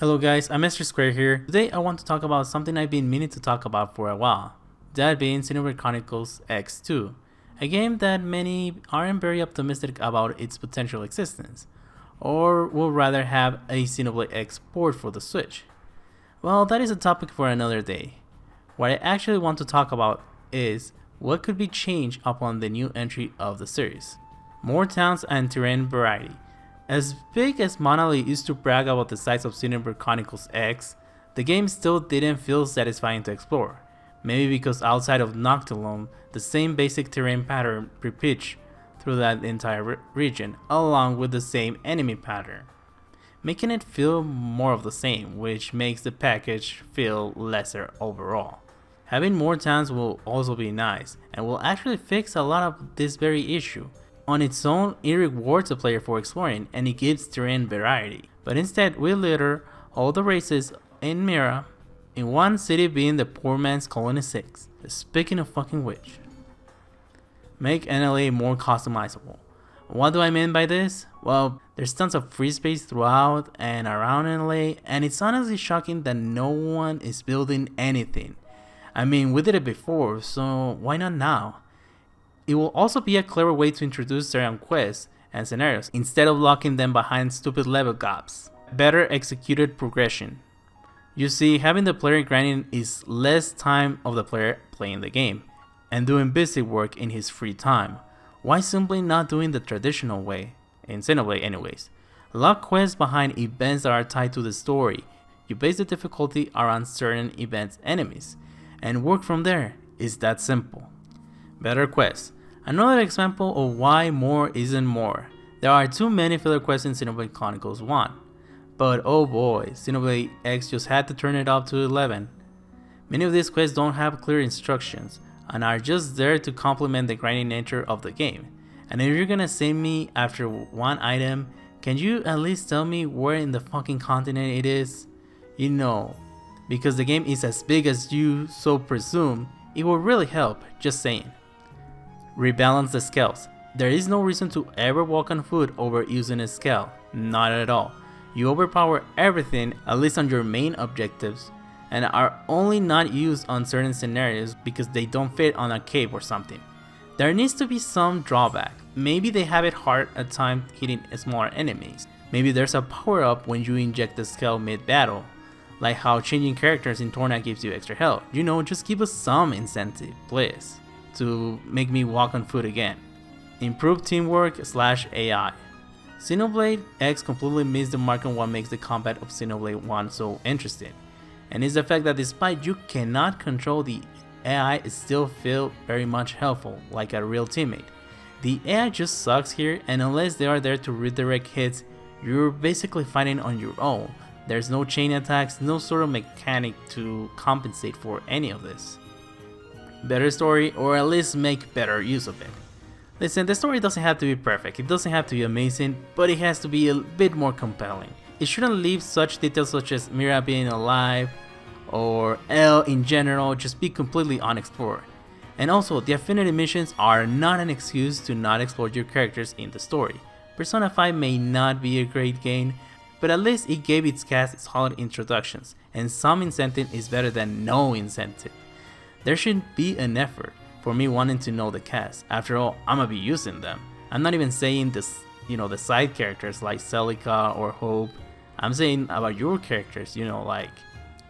Hello guys, I'm Mr. Square here. Today I want to talk about something I've been meaning to talk about for a while. That being Xenoblade Chronicles X2. A game that many aren't very optimistic about its potential existence, or will rather have a Xenoblade X port for the Switch. Well, that is a topic for another day. What I actually want to talk about is what could be changed upon the new entry of the series. More towns and terrain variety. As big as Monolith used to brag about the size of Xenoblade Chronicles X, the game still didn't feel satisfying to explore. Maybe because outside of Noctilum, the same basic terrain pattern repeats through that entire region, along with the same enemy pattern, making it feel more of the same, which makes the package feel lesser overall. Having more towns will also be nice, and will actually fix a lot of this very issue. On its own, it rewards the player for exploring, and it gives terrain variety. But instead, we litter all the races in Mira in one city being the poor man's Colony 6. Speaking of fucking which, make NLA more customizable. What do I mean by this? Well, there's tons of free space throughout and around NLA, and it's honestly shocking that no one is building anything. I mean, we did it before, so why not now? It will also be a clever way to introduce certain quests and scenarios instead of locking them behind stupid level gaps. Better executed progression. You see, having the player grinding is less time of the player playing the game and doing basic work in his free time. Why simply not doing the traditional way? In Xenoblade anyways. Lock quests behind events that are tied to the story. You base the difficulty around certain events enemies and work from there. It's that simple. Better quests. Another example of why more isn't more. There are too many filler quests in Xenoblade Chronicles 1. But oh boy, Xenoblade X just had to turn it up to 11. Many of these quests don't have clear instructions and are just there to complement the grinding nature of the game. And if you're gonna save me after one item, can you at least tell me where in the fucking continent it is? You know, because the game is as big as you so presume, it will really help, just saying. Rebalance the scales. There is no reason to ever walk on foot over using a scale, not at all. You overpower everything, at least on your main objectives, and are only not used on certain scenarios because they don't fit on a cave or something. There needs to be some drawback. Maybe they have it hard at times hitting smaller enemies. Maybe there's a power up when you inject the scale mid battle, like how changing characters in Torna gives you extra health. You know, just give us some incentive, please, to make me walk on foot again. Improve teamwork / AI. Xenoblade X completely missed the mark on what makes the combat of Xenoblade 1 so interesting, and is the fact that despite you cannot control the AI, it still feels very much helpful, like a real teammate. The AI just sucks here, and unless they are there to redirect hits, you're basically fighting on your own. There's no chain attacks, no sort of mechanic to compensate for any of this. Better story, or at least make better use of it. Listen, the story doesn't have to be perfect, it doesn't have to be amazing, but it has to be a bit more compelling. It shouldn't leave such details such as Mira being alive, or L in general just be completely unexplored. And also, the affinity missions are not an excuse to not explore your characters in the story. Persona 5 may not be a great game, but at least it gave its cast solid introductions, and some incentive is better than no incentive. There should be an effort for me wanting to know the cast. After all, I'ma be using them. I'm not even saying this, the side characters like Celica or Hope. I'm saying about your characters, like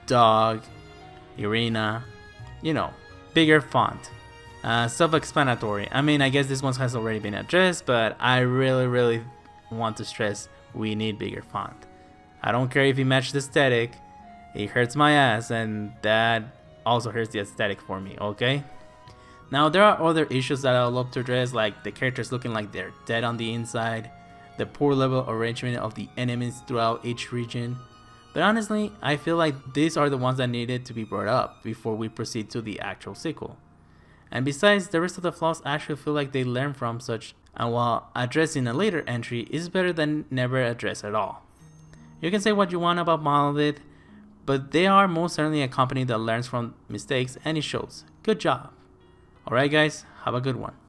Dog, Irina, bigger font. Self-explanatory. I mean, I guess this one has already been addressed, but I really want to stress we need bigger font. I don't care if it matches the aesthetic, it hurts my ass, and that also hurts the aesthetic for me, okay? Now, there are other issues that I would love to address, like the characters looking like they're dead on the inside, the poor level arrangement of the enemies throughout each region. But honestly, I feel like these are the ones that needed to be brought up before we proceed to the actual sequel. And besides, the rest of the flaws actually feel like they learn from such, and while addressing a later entry is better than never addressed at all. You can say what you want about Monolith, but they are most certainly a company that learns from mistakes, and it shows. Good job. Alright guys, have a good one.